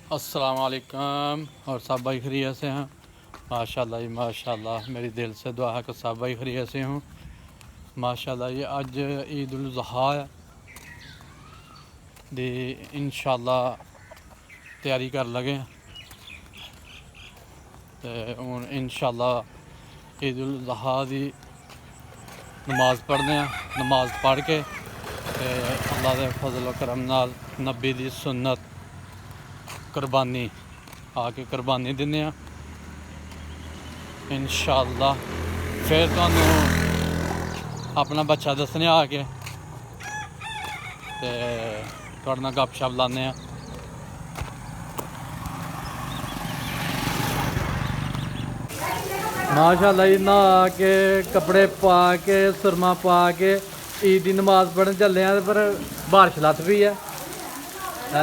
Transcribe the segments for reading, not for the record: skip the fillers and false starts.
अस्सलाम वालेकुम। और सब भाई खैरियत से हैं? माशाल्लाह जी माशाल्लाह, मेरी दिल से दुआ है कि सब भाई खैरियत से हूँ। माशाल्लाह जी अज ईद उल ज़ुहा दी इंशाल्लाह तैयारी कर लगे तो हूँ इंशाल्लाह ईद उल ज़ुहा दी नमाज पढ़ने, नमाज पढ़ के अल्लाह के फजल करम नाल नबी दी सुन्नत कुर्बानी आके कुर्बानी दिन्ने इंशाल्लाह। फिर तुहानू अपना बच्चा दसने आके ते तुहाडे नाल गपशप लाने। माशाल्लाह जी नहा के कपड़े पा के सुरमा पा के ईद की नमाज पढ़न चले हैं पर बारिश लथ पई है।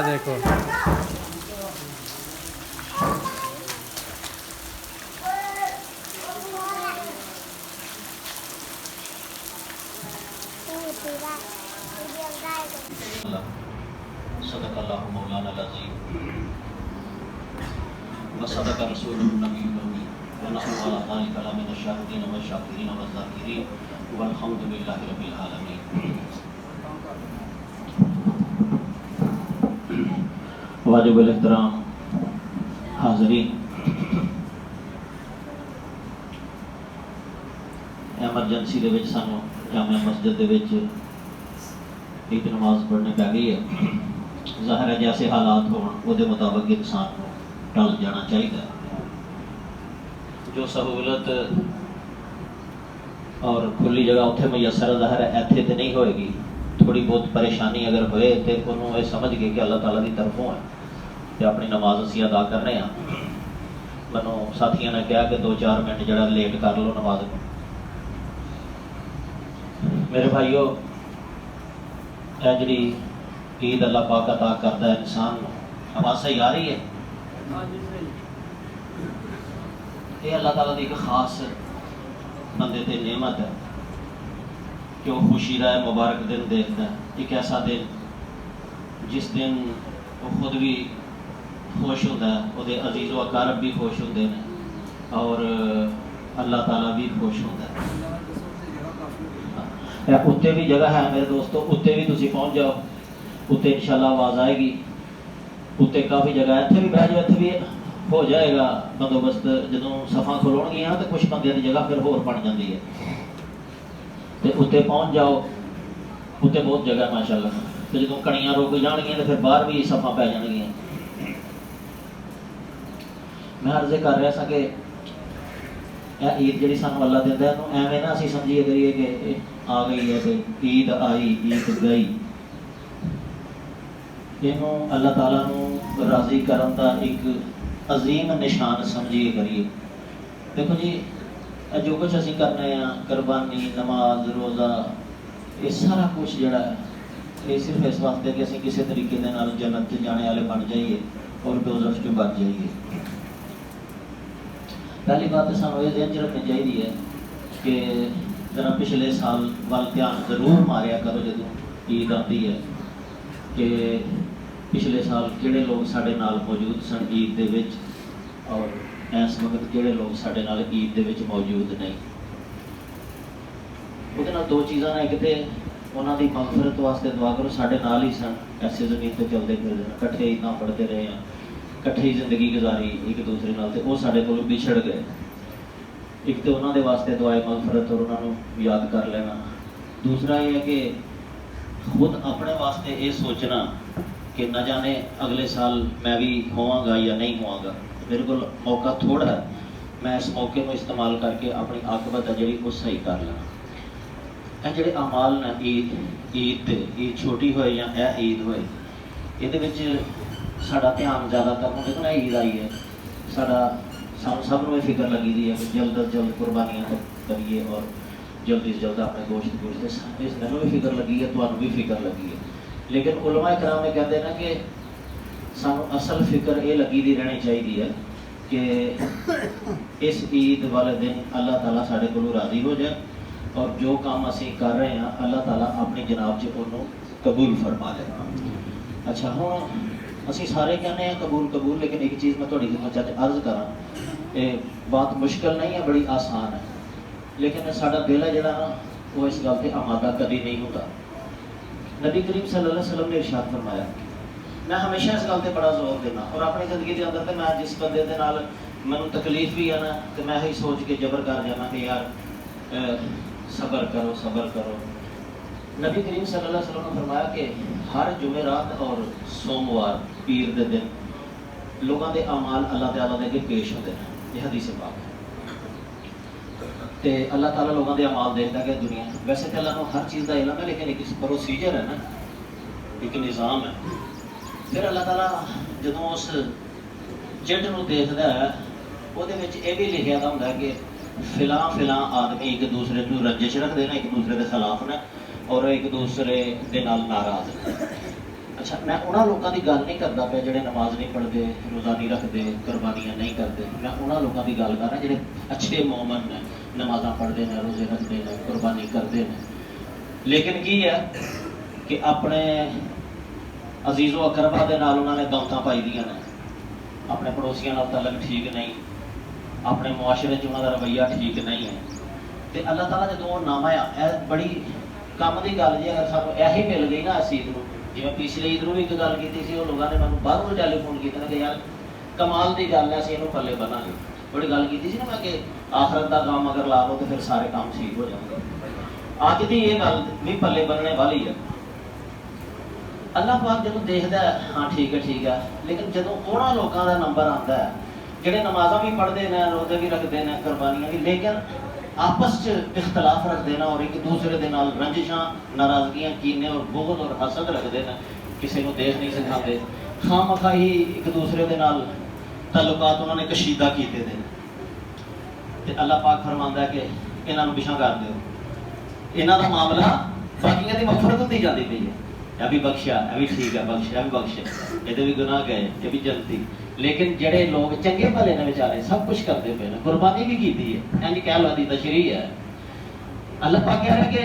देखो सदक़ल्लाहु मौलाना अज़ीम व सदक़ रसूलुहु नबियुल उम्मी व नहनु अला ज़ालिका लमिन अश-शाहिदीन व शाकिरीन व ज़ाकिरीन वल्हम्दुलिल्लाहि रब्बिल आलमीन। वाजिबुल एहतराम हाज़रीन, एमरजेंसी दे विच सानू जामिया मस्जिद दे विच ईद नमाज पढ़ने पै गई है। ज़ाहिर है जैसे हालात हो उसके मुताबिक इंसान को टल जाना चाहिए। जो सहूलत और खुली जगह उत्थे मैसर ज़ाहिर है इत्थे तो नहीं होएगी। थोड़ी बहुत परेशानी अगर होए तो उन्होंने ये समझ गए कि अल्लाह ताला की तरफों है तो अपनी नमाज असी अदा करने। मैनू साथियों ने कहा कि 2-4 मिनट जरा लेट कर लो नमाज को। मेरे भाईओ जी ईद अल्लाह पाक अता करता है इंसान को। आवाज़ सही आ रही है? ये अल्लाह ताला की एक खास बंदे ते नेमत है कि वह खुशी का मुबारक दिन देखता है। एक ऐसा दिन जिस दिन वो खुद भी खुश होता है, वो अजीज़ व अकारब भी खुश होते हैं और अल्लाह ताला भी खुश होता है। उत्ते भी जगह है मेरे दोस्तों, उत्ते भी तुसी पहुँच जाओ, उत्ते इंशाल्लाह आवाज़ आएगी। उत्ते काफ़ी जगह है, इत्थे भी बह जाओ, इत्थे भी हो जाएगा बंदोबस्त। जो सफ़ा खलोणगियां तो कुछ बंदे की जगह फिर होर बन जाती है तो उत्ते पहुँच जाओ। उत्ते बहुत जगह माशाल्लाह। तो जो कड़ियाँ रुक जाएगियां तो फिर बाहर भी सफ़ा पै जाएगियां। मैं अर्ज़ कर रहा था कि ईद जी सानू अल्लाह दिंदा है, एवें ना असीं समझिए करिए कि आ गई है तो ईद आई ईद गई। इनू अल्लाह ताला नू राज़ी करन दा एक अजीम निशान समझिए करिए। देखो जी जो कुछ असीं करने कुर्बानी नमाज रोज़ा ये सारा कुछ जड़ा ये सिर्फ इस वास्ते कि असीं किसी तरीके दे नाल जन्नत जाने वाले बन जाइए और दोज़ख चों बच जाइए। पहली बात तो सानू ये ध्यान च रखनी चाहिए है कि जरा पिछले साल वाल ध्यान जरूर मारिया करो जो ईद आती है कि पिछले साल किहड़े लोग साडे नाल मौजूद सन ईद दे विच और इस वक्त किहड़े लोग साडे नाल ईद दे विच मौजूद नहीं। उहदे नाल दो चीज़ां ने, एक तो उन्हां दी मगफरत वास्ते दुआ करो, साडे नाल ही सन, ऐसे ज़मीन पर चलते फिरदे इकट्ठे ईदां पढ़ते रहे हैं, इकट्ठे ही जिंदगी गुजारी एक दूसरे नाल, तो वो साडे कोलों बिछड़ गए। एक तो उन्होंने वास्ते दुआए मगफरत और उन्होंने याद कर लेना। दूसरा ये है कि खुद अपने वास्ते ये सोचना कि न जाने अगले साल मैं भी होवांगा या नहीं होवांगा। मेरे को मौका थोड़ा है, मैं इस मौके को इस्तेमाल करके अपनी आकबत है जी वो सही कर लेना। ये जोड़े अमाल ने ईद छोटी होए या यह ईद होए, ये साड़ा ध्यान ज़्यादातर देखो ना ईद आई है, साड़ा सानू सब में फिक्र लगी दी है कि जल्द अज जल्द कुर्बानियाँ करिए और जल्दी से जल्द अपने गोश्त इस मैनू भी फिक्र लगी है, तुहानू भी फिक्र लगी है। लेकिन उलमा इकराम में कहते हैं ना कि सानू असल फिक्र ये लगी दी रहनी चाहिए है कि इस ईद वाले दिन अल्लाह ताला साढ़े को राज़ी हो जाए और जो काम असी कर रहे हैं अल्लाह ताला अपनी जनाब च उन्होंने कबूल फरमा ले। अच्छा हुण ਅਸੀਂ ਸਾਰੇ ਕਹਿੰਦੇ ਆ ਕਬੂਲ ਕਬੂਲ, लेकिन एक चीज़ मैं ਤੁਹਾਡੀ ਖਿਦਮਤ 'ਚ अर्ज करा, ਇਹ बात मुश्किल नहीं है, बड़ी आसान है, लेकिन साडा दिल है जिहड़ा ना वो इस गल ते आमादा कभी नहीं होता। नबी करीम सल्लल्लाहु अलैहि वसल्लम ने इरशाद फरमाया, मैं हमेशा इस गल ते बड़ा जोर देना, और अपनी जिंदगी के अंदर तो मैं जिस बंदे दे नाल मैनूं तकलीफ भी है ना, तो मैं यही सोच के जबर कर जाना कि यार सबर करो सबर करो। नबी करीम सल्लल्लाहु अलैहि वसल्लम ने फरमाया कि हर जुमेरात और सोमवार पीर दे दिन लोगों के अमाल अल्लाह ताला दे अगे पेश होते हैं। यह हदीस पाक है। तो अल्लाह ताला लोगों के अमाल देखता है दुनिया, वैसे तो अल्लाह को हर चीज़ का इलम है, लेकिन एक प्रोसीजर है ना, एक निज़ाम है। फिर अल्लाह ताला जो उस चिट को देखता है, वो भी लिखा होता है कि फिलां फिलां आदमी एक दूसरे को रंजिश रखते हैं, एक दूसरे के खिलाफ ने, और एक दूसरे के नाल नाराज। अच्छा, मैं उन्होंने लोगों की गल नहीं करता पे जोड़े नमाज नहीं पढ़ते, रोज़ा नहीं रखते, कुर्बानियाँ नहीं करते। मैं उन्होंने लोगों की गल कर रहा जो अच्छे मोमन ने, नमाजा पढ़ते हैं, रोज़े रखते हैं, कुर्बानी करते हैं, लेकिन की है कि अपने अजीज़ो अकरबा के नाल उन्होंने गौतां पाई दियां ने, अपने पड़ोसियों नाल तलक ठीक नहीं, अपने मुआशरे च उन्होंने रवैया ठीक नहीं है। तो अल्लाह ताला जो नामा है, बड़ी काम की गल जी, अगर सानू यही मिल गई ना इस ईद को, जिवें पिछले ईद में भी एक गल की थी, लोगों ने मैं बाहरों टैलीफोन किया कि यार कमाल की गल है, असीं इहनूं पल्ले बन्नांगे। बड़ी गल की थी ना मैं कि आखरत का काम अगर ला लो तो फिर सारे काम ठीक हो जाएंगे। अज की ये गल भी पल्ले बनने वाली है। अल्लाह पाक जो देखता है, हाँ ठीक है, लेकिन जो उन्होंने लोगों का नंबर आता है जोड़े नमाजा भी पढ़ते हैं, रोजे भी रखते हैं, कुर्बानियाँ भी, लेकिन आपस च इख्तलाफ रखते हैं और एक दूसरे के नाल रंजिशां, नाराजगियां, कीने और बुग़्ज़ और हसद रखते हैं, किसी को देख नहीं सिखाते, खामखा ही एक दूसरे के नाल तल्लुकात उन्होंने कशीदा किए थे। तो अल्लाह पाक फरमांदा है कि इन्हों पिछा कर दो, इन्हों का मामला बाकियों की मफरत होती जाती पई है, यह भी बख्शा, यह भी ठीक है, बख्शा भी बख्शे, ये भी गुनाह गए, ये भी जलती, लेकिन जड़े लोग चंगे भले ने बेचारे सब कुछ करते पे ने, कुर्बानी भी की है, इंज कह लो दी तशरीह है। अल्लाह पाक कह रहा है कि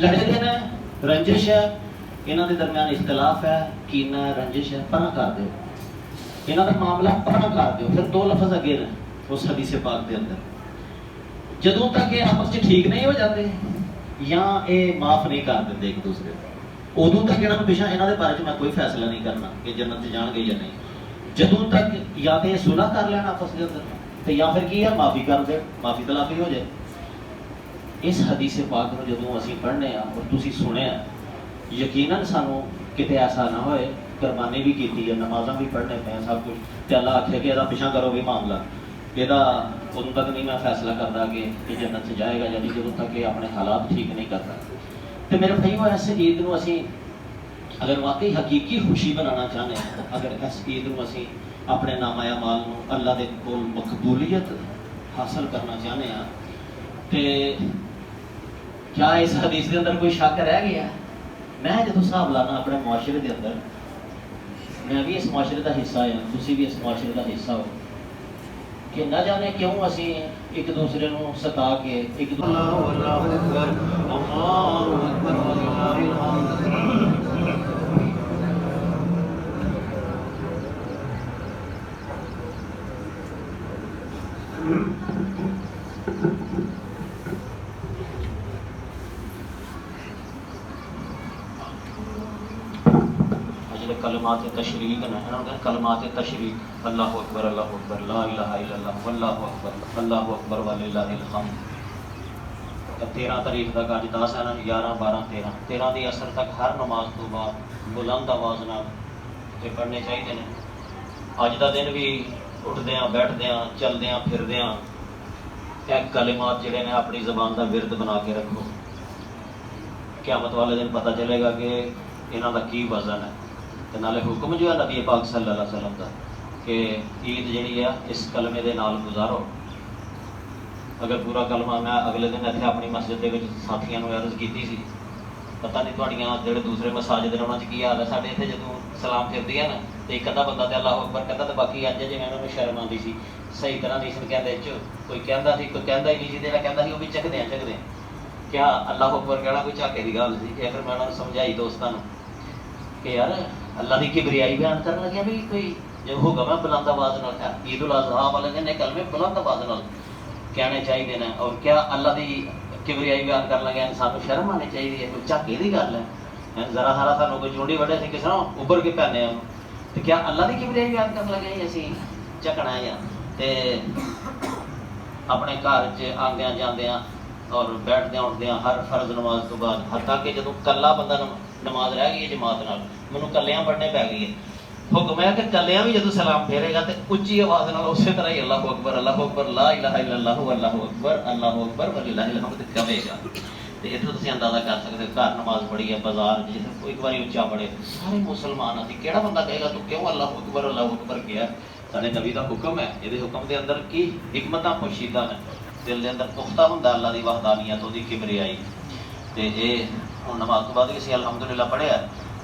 लड़े ने, रंजिश है, इन्हों के दरम्यान इख्तलाफ है, कीना रंजिश है, परा कर दो, इन्हों का मामला परा कर दो। फिर दो लफ्ज़ अगे ने उस हदीस पाक के अंदर, जदों तक ये आपस में ठीक नहीं हो जाते या ये माफ़ नहीं कर देते एक दूसरे को, उदों तक इन्होंने पिछा इन्हों के बारे में मैं कोई फैसला नहीं करना कि जन्नत जाएंगे या नहीं। जदों तक या तो सुलह कर लेना आपस के अंदर, तो या फिर की है माफ़ी कर दे, माफ़ी तलाफी हो जाए। इस हदीस पाक को जो असीं पढ़ने और तुसीं सुने, यकीनन सानू किते ऐसा ना होए, कुर्बानी भी की है, नमाजा भी पढ़ने पे, सब कुछ, तो अल्लाह आखे कि यदा पिछा करो भी मामला, यदा उदों तक नहीं मैं फैसला करता कि ये जन्नत से जाएगा, यानी जदों तक ये अपने हालात ठीक नहीं करता। तो मेरे भाईओ, इस ईद को असीं अगर वाकई हकीकी खुशी बनाना चाहते हैं, अगर इस ईद को असीं अपने नामाया माल को अल्लाह के कोल मकबूलियत हासिल करना चाहते हैं, तो क्या इस हदीस के अंदर कोई शक रह गया? मैं जो हिसाब लाना अपने मुआशरे के अंदर, मैं भी इस मुआशरे का हिस्सा हाँ, तुसीं भी इस मुआशरे का हिस्सा हो, कि न जाने क्यों असीं एक दूसरे को सता के एक कलमात तशरीक न, कलमात तशरीक, अल्लाहु अकबर, अल्लाहु अकबर, ला इलाहा इल्लल्लाह, वल्लाहु अकबर, अल्लाहु अकबर वलिल्लाहिल हम्द। 13 तारीख तक अज 10 है ना, 11, 12, 13 की असर तक हर नमाज तो बाद बुलंद आवाज नाल पढ़ने चाहिए ने। अज का दिन भी उठदे बैठदे चलदे फिरदे कलिमात जिहड़े ने अपनी ज़बान का विरद बना के रखो। क़यामत वाले दिन पता चलेगा कि इन्हां दा की वजन है। तो नाले हुक्म जो है नबी पाक सल्लल्लाहु अलैहि वसल्लम का कि ईद जिहड़ी है इस कलमे दे नाल गुजारो। अगर पूरा कलमा मैं अगले दिन इत्थे अपनी मस्जिद के साथियों को अर्ज की सी, पता नहीं तुहाड़ियां जिहड़े दूसरे मसाजिद ने उन्हां की हाल है। साडे इत्थे जदों सलाम फिरदी है ना, तो एक अद्धा बंदा तो अल्लाह अकबर कहता, तो बाकी अज जिवें उन्होंने शर्म आती सी, सही तरह नहीं सन कहते, कोई कहता सी, कोई कहता ही नहीं सी, जिहड़ा कहता सी वो भी झकदे क्या अल्लाह अकबर कहना कोई झाके की गल सी। फिर मैं उन्होंने समझाई दोस्तों कि यार अल्लाह की किबरियाई बयान कर लगे भी कोई जो हुक्म है बुलंद आवाज नाल है ईद उल अज़हा वाले दिन कलमे बुलंद आवाज नाल कहने चाहिए ने और क्या अल्लाह की किबरियाई बयान कर लगे सानू शर्म आनी चाहिए है कोई झाके की गल है जरा सारा सानू कोई चुंडी वड्डे से किस तरह उभर के पैने तो क्या अल्लाह की किबरियाई बयान कर लगे असी झकना है ते अपने घर च आंदियां जांदियां और बैठद्या उठद्या हर फर्ज नमाज तो बाद हत्ता कि जो कला बंदा नमाज रह गई है जमात नाल मैनू कलियां पढ़ने पै गई है हुक्म है कि कलियां भी जो सलाम फेरेगा तो उच्ची आवाज नाल उस तरह ही अल्लाह अकबर ला इलाहा इल्लल्लाह अल्लाहु अकबर वलिल्लाहिल हम्द कहेगा तो इतों तुम अंदाजा कर सकते घर नमाज पढ़ी है बाजार जिसे एक बार उच्चा पढ़े सारे मुसलमान अभी केड़ा बंदा कहेगा तू क्यों अल्लाह अकबर किया साडे नबी का हुक्म है ये हुक्म के अंदर की हिकमत पोशीदा ने दिल के अंदर पुख्ता होंगे अल्लाह की वहदानियत उसकी किबरियाई तो ये हम नमाज तो बाद भी असीं अलहमदुलिल्लाह पढ़िया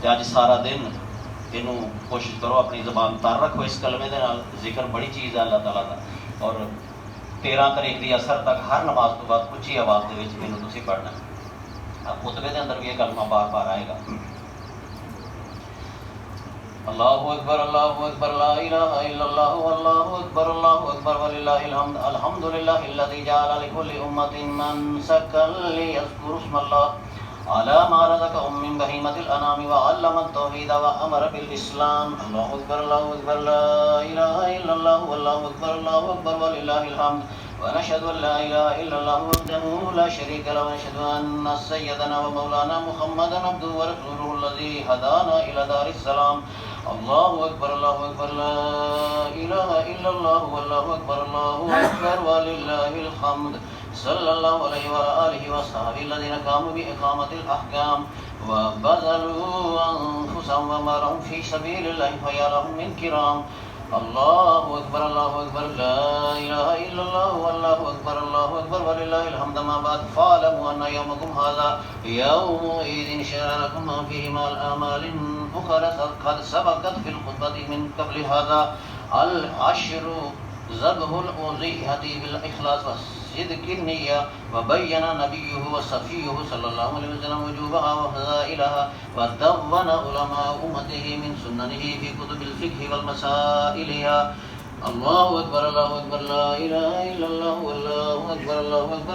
तो अज सारा दिन इनू कोशिश करो अपनी जबान तर रखो इस कलमे के नाल जिक्र बड़ी चीज़ है अल्लाह ताला का और 13 तारीख की असर तक हर नमाज तो बाद उच्ची आवाज़ के इनू तुसीं पढ़ना खुतबे के अंदर भी ये कलमा बार बार आएगा अल्लाहु अकबर ला इलाहा इल्लल्लाह अल्लाहु अकबर वलिल्लाहिल हम्द अल्हम्दुलिल्लाहिल्लज़ी जअला लिकुल्ली उम्मतिन मनसकन लियज़कुरु इस्मल्लाह अला मा रज़क़हुम मिन बहीमतिल अनामि व अल्लमत तौहीद व अमर बिल इस्लाम अल्लाहु अकबर ला इलाहा इल्लल्लाह अल्लाहु अकबर वलिल्लाहिल हम्द ونشهد أن لا إله إلا الله وحده لا شريك له ونشهد أن سيدنا ومولانا محمدا عبده ورسوله الذي هدانا إلى دار السلام الله أكبر لا إله إلا الله والله أكبر ولله الحمد صلى الله عليه وعلى آله وصحبه الذين قاموا بإقامة الأحكام وبذلوا أنفسهم وأموالهم في سبيل الله فيا لهم من كرام الله أكبر لا إله إلا الله والله أكبر ولله الحمد ما بعد فاعلموا أن يومكم هذا يوم عيد شرع لكم ما فيه من الآمال أخرى قد سبقت في الخطبة من قبل هذا العشر ذبح الأضحية بالإخلاص والصدق النية وبين نبيه وصفيه صلى الله عليه وسلم وجوبها وفضائلها ودون علماء أمته من سننه في كتب الفقه والمسائلها الله أكبر لا إله إلا الله والله أكبر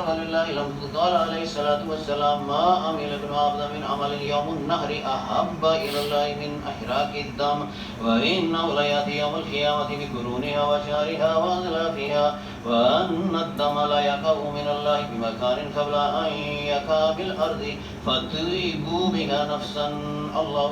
ولله الحمد قال عليه الصلاة والسلام ما عمل ابن عبد من عمل يوم النهر أحب إلى الله من أحراق الدم وإنه ليأتي يوم القيامة بقرونها وشعرها وأزلافها وأن الدم لا يقع من الله بمكان قبل أن يقع بالأرض فاضربوا بها نفسا الله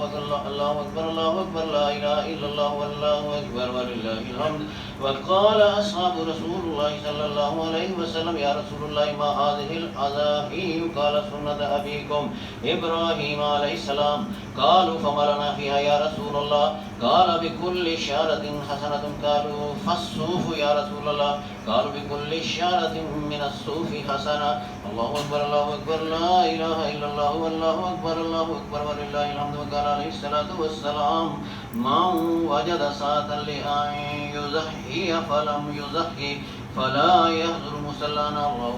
أكبر لا إله إلا الله والله أكبر ولله الحمد وقال أصحاب رسول الله صلى الله عليه وسلم يا رسول الله ما هذه الأضاحي قال سنة أبيكم إبراهيم عليه السلام قالوا فما لنا فيها يا رسول الله قال بكل شارة حسنة قالوا فالصوف يا رسول الله قالوا بكل شارة من الصوف حسنة الله أكبر لا إله إلا الله والله أكبر ولله الحمد وقال عليه الصلاة والسلام من وجد ساعة لأن يضحي فلم يضحي فلا يحضر مصلانا الله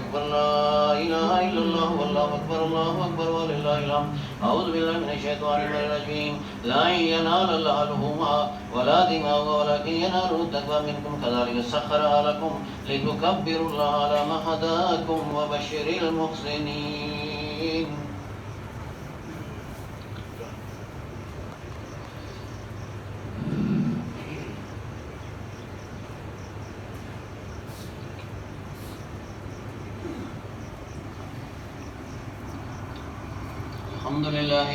أكبر لا إله إلا الله والله أكبر ولله الحمد أعوذ بالله من الشيطان الرجيم لا ينال الله لحومها ولا دماؤها ولكن يناله التقوى منكم كذلك سخرها لكم لتكبروا الله على ما هداكم وبشر المحسنين الحمد لله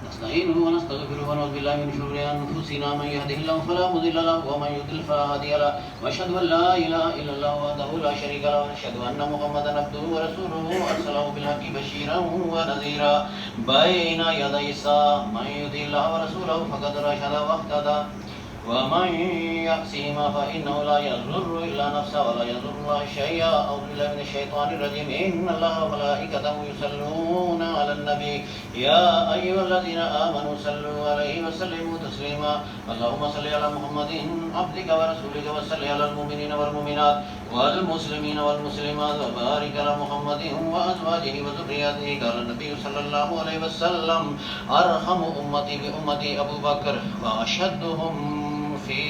نستعينه ونستغفره ونعوذ بالله من شرور انفسنا من يهده الله فلا مضل له ومن يضلل فلا هادي له واشهد ان لا اله الا الله وحده لا شريك له ونشهد ان محمدا عبده ورسوله ارسله بالحق بشيرا ونذيرا بين يدي الساعه من يطع الله ورسوله فقد رشد واهتدى ومن يعصهما فإنه لا يضر إلا نفسه ولا يضر الله شيئا. أعوذ بالله من الشيطان الرجيم. إن الله وملائكته يصلون على النبي يا أيها الذين آمنوا صلوا عليه وسلموا تسليما. اللهم صل على محمد عبدك ورسولك وصل على المؤمنين والمؤمنات والمسلمين والمسلمات وبارك على محمد وأزواجه وذرياته. قال النبي صلى الله عليه وسلم أرحم أمتي بأمتي أبو بكر وأشدهم في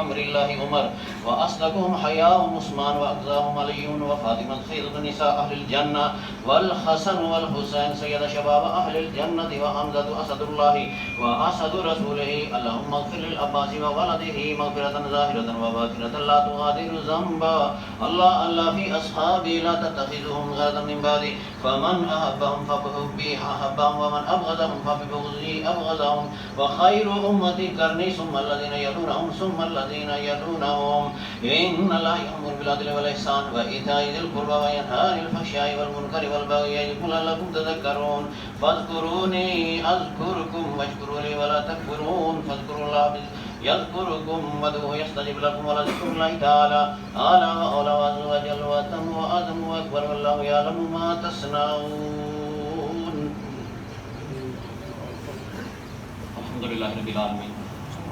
أمر الله عمر وأصدقهم حياء عثمان وأقزاهم علي وفاطمة خيرة نساء أهل الجنة والحسن والحسين سيد شباب أهل الجنة وحمزة أسد الله وأسد رسوله. اللهم اغفر للعباس وولده مغفرة ظاهرة وباطنة لا تغادر ذنبا. الله في أصحابي لا تتخذهم غرضا من بعدي فمن أحبهم فبحبي أحبهم ومن أبغضهم فببغضي أبغضهم. وخير أمتي قرني ثم الذين يلونهم ثم الذين يلونهم. إن الله يأمر بالعدل والإحسان وإيتاء ذي القربى وينهى عن الفحشاء والمنكر والبغي يعظكم لعلكم تذكرون. فاذكروني أذكركم واشكروا لي ولا تكفرون. فاذكروا الله يذكركم وادعوه يستجب لكم ولذكر الله تعالى أعلى وأولى وعز وجل وأتم وأعظم وأكبر والله يعلم ما تصنعون. الحمد لله رب العالمين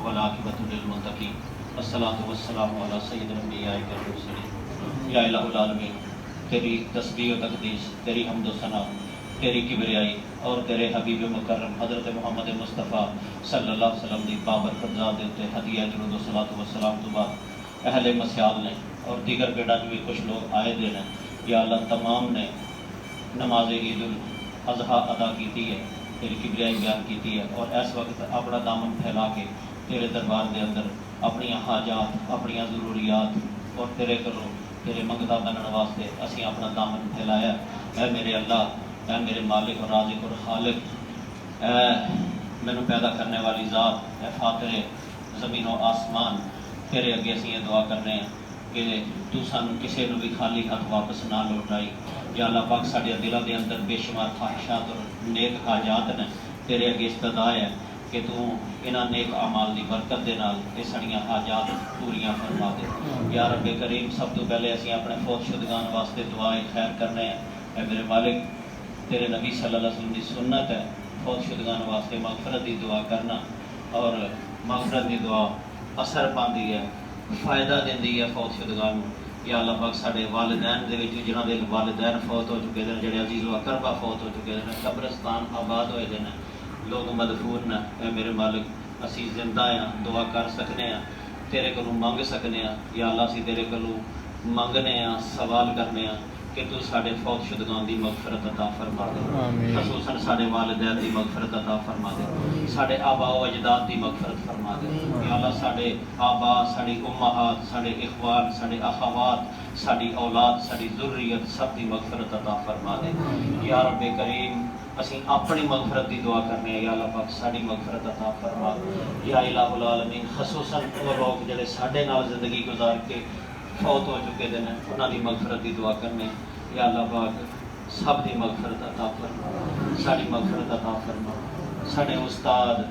والعاقبة للمتقين والصلاة والسلام على سيد الأنبياء والمرسلين. या इलाहुल आलमीन, तेरी तस्बीह व तकदीस, तेरी हम्द व सना, तेरी किबरियाई और तेरे हबीब मुकर्रम हज़रत मुहम्मद मुस्तफ़ा सल्लल्लाहु अलैहि वसल्लम दी बाबरकत ज़ात दे उत्ते हदिया दुरूद व सलात व सलाम तो बाद अहले मस्याल ने और दीगर पेड़ा जो भी कुछ लोग आए दे ने, या अल्लाह तमाम ने नमाज ईद उल अज़हा अदा की है, तेरी किबरियाई बयान की है और इस वक्त अपना दामन फैला के तेरे दरबार के अंदर अपनी हाजात अपनी ज़रूरियात और तेरे करो तेरे मंगता बनने वास्ते असी अपना दामन फैलाया। ऐ मेरे अल्लाह, ऐ मेरे मालिक और राज़िक और खालिक, मैनू पैदा करने वाली ज़ात, ऐ फातिरे ज़मीन और आसमान, तेरे अगे असी ये दुआ करने हैं कि तू सानू किसी को भी खाली हाथ वापस ना लौटाई। या अल्लाह पाक साढ़े दिलों के अंदर बेशुमार ख्वाहिशात और नेक हाजात ने, तेरे अगे इस्तदा है कि तू इन्हां नेक अमाल की बरकत के नाल ये साड़ियाँ हाजात पूरियां फरमा दे। या रब्बे करीम, सब तो पहले असी अपने फौजशुदगान वास्ते दुआएं खैर करने हैं। ऐ मेरे मालिक, तेरे नबी सल्लल्लाहु अलैहि वसल्लम की सुन्नत है फौजशुदगान वास्ते मगफरत की दुआ करना और मगफरत की दुआ असर पाती है, फायदा देती है फौजशुदगान। या अल्लाह पाक साढ़े वालिदैन दे विच जिन्हां दे वालिदैन फौत हो चुके हैं, जिहड़े अजीज़ व अकरबा फौत हो चुके हैं, कब्रिस्तान आबाद होए दे ने, लोग मदफून ने। ऐ मेरे मालिक, असी जिंदा हाँ, दुआ कर सकने हैं, तेरे कोलों मंग सकने हैं। या अल्लाह असी तेरे कोलों मंगने हैं, सवाल करने हैं कि तू साढ़े फौजशुदगान की मगफरत अता फरमा दे, खसूसन साढ़े वालिदैन की मगफरत अता फरमा दे, साढ़े आबा व अजदाद की मगफरत फरमा दे। या अल्लाह साढ़े आबा, साड़ी उम्महात, साढ़े इखवान, साढ़े अखवात, साड़ी औलाद, साड़ी ज़ुर्रियत सब की मगफरत अता फरमा दे। या रब्बे करीम, असी अपनी मगफरत की दुआ करने हैं। या अल्लाह पाक साड़ी मगफरत अता फरमा। या इलाहुल आलमीन, खसूसन वो लोग जिहड़े साडे नाल जिंदगी गुजार के फौत हो चुके हैं, उन्हां दी मगफरत की दुआ करने। या अल्लाह पाक सब की मगफरत अता फरमा, साड़ी मगफरत अता फरमा। साडे उस्ताद,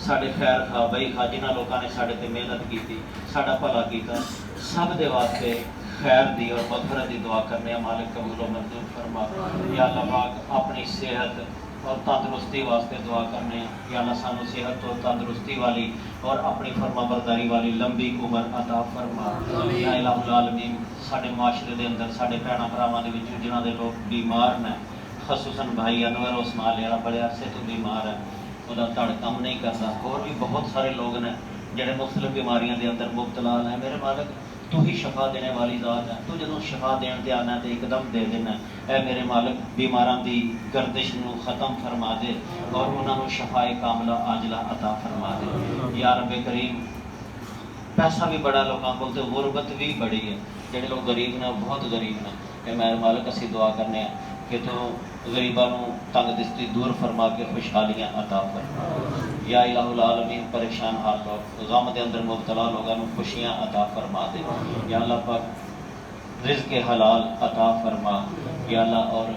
साडे खैर खा बई खा, जिन्हां लोगों ने साडे ते मेहनत की, साडा भला किया, सब दे वास्ते खैर दी और मगफरत की दुआ करने। मालिक कबूल व मंजूर फरमा। या अल्लाह पाक अपनी सेहत और तंदुरुस्ती वास्ते दुआ करने। या अल्लाह सानू सेहत और तंदुरुस्ती वाली और अपनी फरमाबरदारी वाली लंबी उम्र अता फरमा। या इलाहुल आलमीन, साडे माशरे दे अंदर साडे भैणां भरावां दे विच जिन्हां दे लोग बीमार ने, खसूसन भाई अनवर उस्मान वाला बड़े अरसे तो बीमार है, उहदा धड़ कम नहीं करता। और भी बहुत सारे लोग ने जिहड़े मुख्तलिफ बीमारियों के अंदर मुबतला हैं। मेरे मालिक, तू ही शफा देने वाली ज़ात है, तू जो शफा देने ते आना तो एकदम दे देना। ऐ मेरे मालिक, बीमारां की गर्दिश नूं ख़त्म फरमा दे और उन्होंने शफाए कामला आजला अता फरमा दे। या रब्बे करीम, पैसा भी बड़ा लोगों को, तो गुरबत भी बड़ी है, जिहड़े लोग गरीब ने बहुत गरीब ने। मेरे मालिक, असी दुआ करने कि तू गरीबां नूं तंग दिस्ती दूर फरमा के खुशहालियां अता फरमा। या इलाहुल आलमीन, परेशान हाल लोग, गम के अंदर मुबतला लोगों को खुशियां अता फरमा दे। या अल्लाह पाक रिज़्क़ हलाल अता फरमा। या अल्लाह, और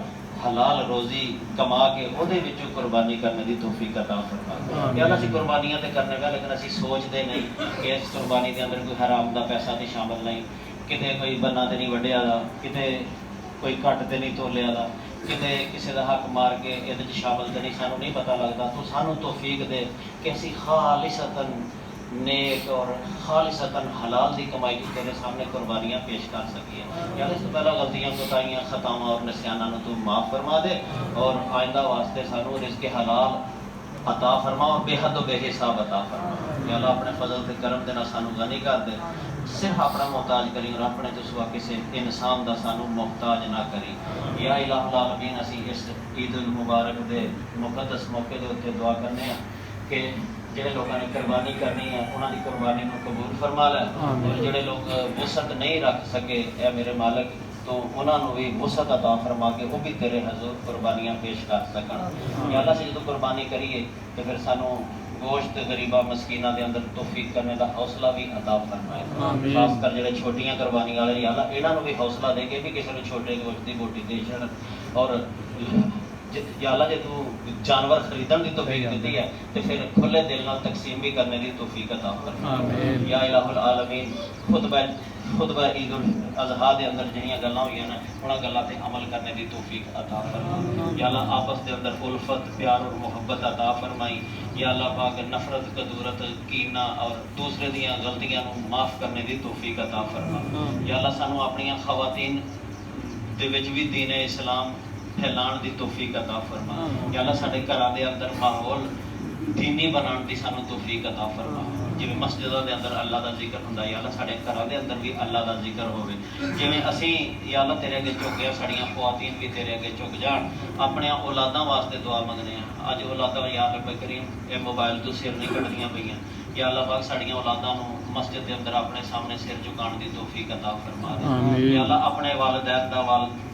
हलाल रोज़ी कमा के ਉਹਦੇ ਵਿੱਚੋਂ ਕੁਰਬਾਨੀ करने की तौफीक अता फरमा। यार ਅਸੀਂ ਕੁਰਬਾਨੀਆਂ ਤੇ करने ਵਾ लेकिन ਅਸੀਂ सोचते नहीं कि इस कुर्बानी के अंदर कोई हराम का पैसा तो शामिल नहीं, किते कोई बन्ना तो नहीं वड्डिया दा, किते कोई घट तो नहीं तोलिया दा, किते किसी का हक मार के ये शामिल तो नहीं, सानू नहीं पता लगता। तो सानू तौफीक दे कि असी खालिसतन नेक और खालिसतन हलाल की कमाई की तेरे सामने कुर्बानियाँ पेश कर सकिए। यार इस तो पहला गलतियाँ कोताहियाँ खतावां और नसियाना तू माफ़ फरमा दे और आइंदा वास्ते सानू रिज़्क़ हलाल अता फरमा और बेहद बेहिसाब अता फरमा। या अल्लाह अपने फजल के करम देना सानू गनी कर दे, सिर्फ अपना मोहताज करी और अपने तो सिवा किसी इंसान का सानू मोहताज ना करी। या इलाहुल आलमीन असी इस ईद उल मुबारक के मुकद्दस मौके के उत्ते दुआ करने कि ਜਿਹੜੇ ਲੋਕਾਂ ਨੇ ਕੁਰਬਾਨੀ ਕਰਨੀ ਹੈ ਉਹਨਾਂ ਦੀ ਕੁਰਬਾਨੀ ਨੂੰ ਕਬੂਲ ਫਰਮਾ ਲੈ, ਔਰ ਜਿਹੜੇ ਲੋਕ ਵਸਤ ਨਹੀਂ ਰੱਖ ਸਕੇ ਇਹ ਮੇਰੇ ਮਾਲਕ तो उन्होंने भी वसत अता फरमा के वो भी तेरे हजूर कुर्बानियाँ पेश कर सकन। या अल्लाह से जो कुर्बानी करिए तो फिर सानू गोश्त गरीबा मस्कीना के अंदर तौफीक करने का हौसला भी अता फरमाए। खासकर जो छोटियां कुर्बानी वाले या अल्लाह इन्हों भी हौसला दे के भी किसी ने छोटे गोश्त की बोटी दे छड़, और या अल्लाह जे तू जानवर खरीदने की तौफीक दी है तो फिर खुले दिल नाल तकसीम भी करने की तौफीक अता फरमा। या इलाहुल आलमीन खुतबा ईद उल अज़हा के अंदर जिहड़ियां गल्लां होईयां ने उन्हां गल्लां ते अमल करने की तौफीक अता फरमा। या अल्लाह आपस के अंदर उल्फत प्यार और मोहब्बत अता फरमाई। या अल्लाह पाक नफरत कदूरत कीना और दूसरे दियां गलतियां नूं माफ़ करने की तौफीक अता फरमा। या अल्लाह सानू अपनियां खवातीन दे विच भी दीन इस्लाम फैलाण की तौफीक अता फरमा। या अल्लाह साडे घरां दे अंदर माहौल दीनी बनाने की सानू तौफीक अता फरमा। जिवें मस्जिदों के अंदर अल्लाह का जिक्र हुंदा, या अल्लाह साडे घरां दे अंदर भी अल्लाह का जिक्र होवे। जिवें असीं या अल्लाह तेरे अगे झुके साड़ियां ख्वातीन भी तेरे अगे झुक जाण, अपने औलादां वास्ते दुआ मंगने आ। अज औलादां या रब करीम ये मोबाइल तो सिर नहीं कटदियां पईयां। या अल्लाह पाक साड़ियां औलादां नूं मस्जिद के अंदर अपने सामने सिर झुकाने की तौफीक अता फरमा दे। या अल्लाह अपने वालिदैन दा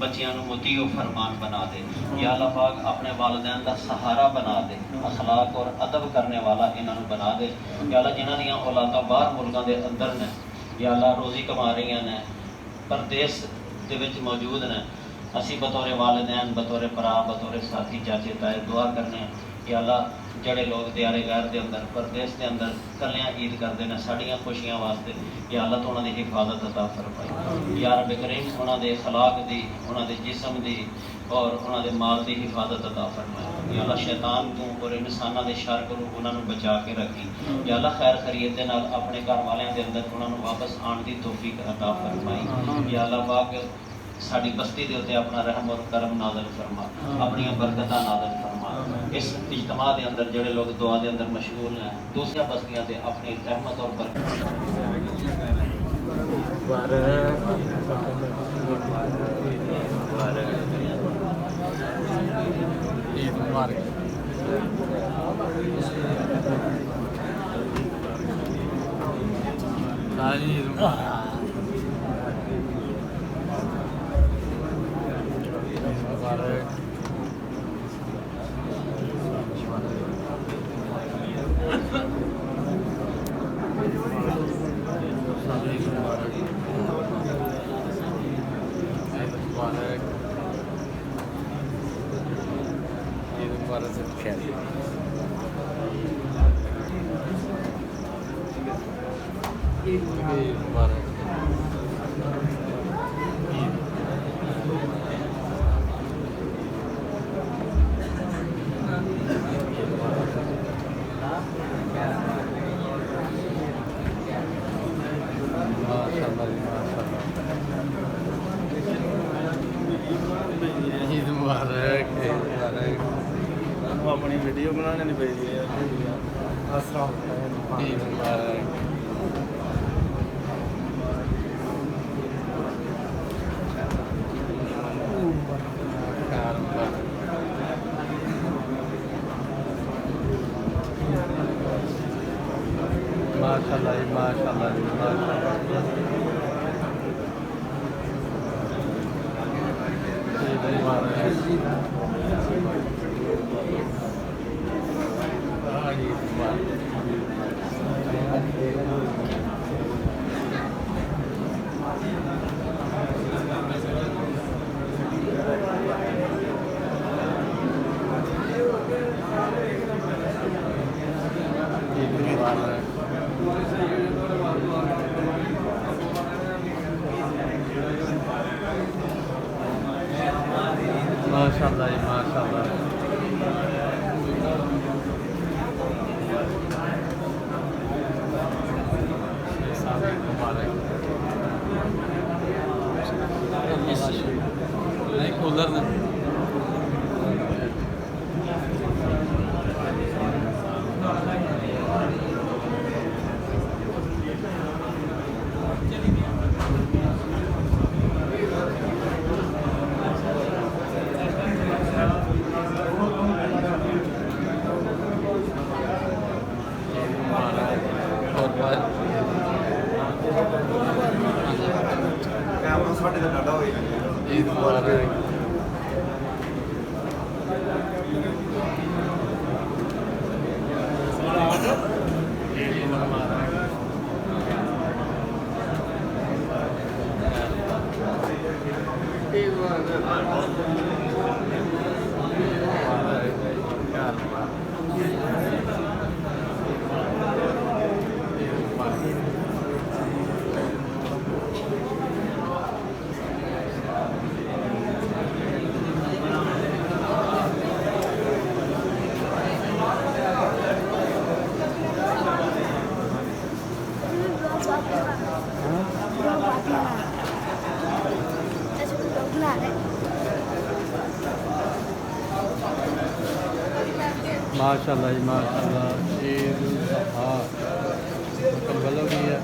बच्चियां नूं मुतीओ फरमान बना दे। या अल्लाह पाक अपने वालिदैन दा सहारा बना दे, अखलाक और अदब करने वाला इन्हां नूं बना दे। या अल्लाह जिन्हां दियां औलादां बाहर मुल्कां दे अंदर ने, या अल्लाह रोज़ी कमा रही ने, परदेस दे विच मौजूद ने, असी बतौर वालिदैन बतौर भरा बतौर साथी चाचे ताए दुआ करने। या अल्लाह जड़े लोग दियारे गैर के अंदर परदेस के अंदर कलियां ईद करते हैं साड़ियां खुशियां वास्ते, या अल्लाह तो उन्होंने हिफाजत अता फरमाई। या रब करीम उन्होंने अखलाक की, उन्होंने जिस्म की और उन्होंने माल की हिफाजत अता फरमाई। या अल्लाह शैतान को और इंसानों के शर को उन्होंने बचा के रखी। या अल्लाह खैर खरीत के नाल अपने घर वालों के अंदर उन्होंने वापस आने की तौफीक अता फरमाई। या अल्लाह पाक साड़ी बस्ती के उत्ते अपना रहम और करम नाज़िल फरमा, अपनी बरकत नाज़िल फरमा। इस इज्तिमा के अंदर जोड़े लोग दुआ के अंदर मशगूल हैं, दूसरी बस्तियां से अपनी रहमत और अपनी वीडियो बनाने नहीं पई माशाल्लाह माशाल्लाह ਕੂਲਰ ਨੇ ਸਾਡੇ ਦਾ ਡਾਡਾ ਹੋਏਗਾ ईद मुबारक ईद मुबारक माशाल्लाह जी माशाल्लाह ईद उल अज़हा मुकम्मल हो गई है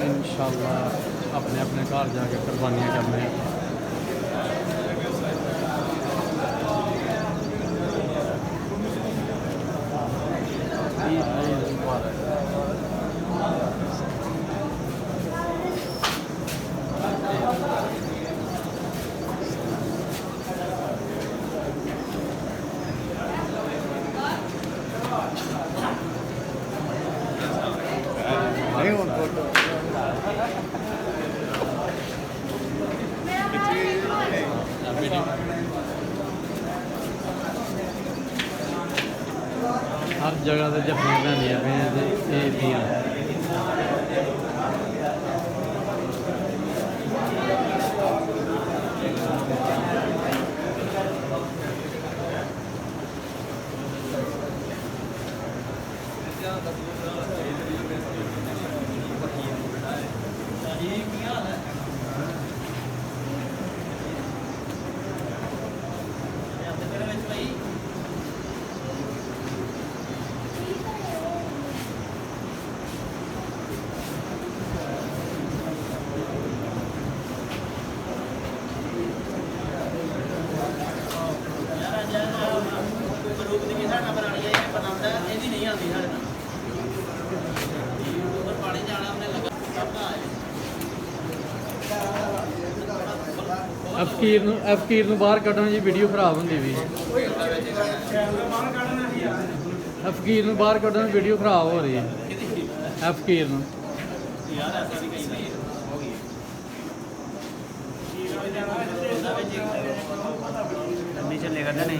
इंशाल्लाह अपने अपने घर जाके कुर्बानियाँ करने हैं ईद मुबारक हर जगह से जफ्फियां पैंदियां पे फकीर ਨੂੰ ਬਾਹਰ ਕੱਢਣ ਜੀ ਵੀਡੀਓ ਖਰਾਬ ਹੁੰਦੀ ਵੀ ਫਕੀਰ ਨੂੰ ਬਾਹਰ ਕੱਢਣ ਵੀਡੀਓ ਖਰਾਬ ਹੋ ਰਹੀ ਹੈ ਫਕੀਰ ਨੂੰ ਯਾਰ ਐਸਾ ਵੀ ਕਈ ਨਹੀਂ ਹੋ ਗਈ ਨਹੀਂ ਚੱਲੇਗਾ ਨਹੀਂ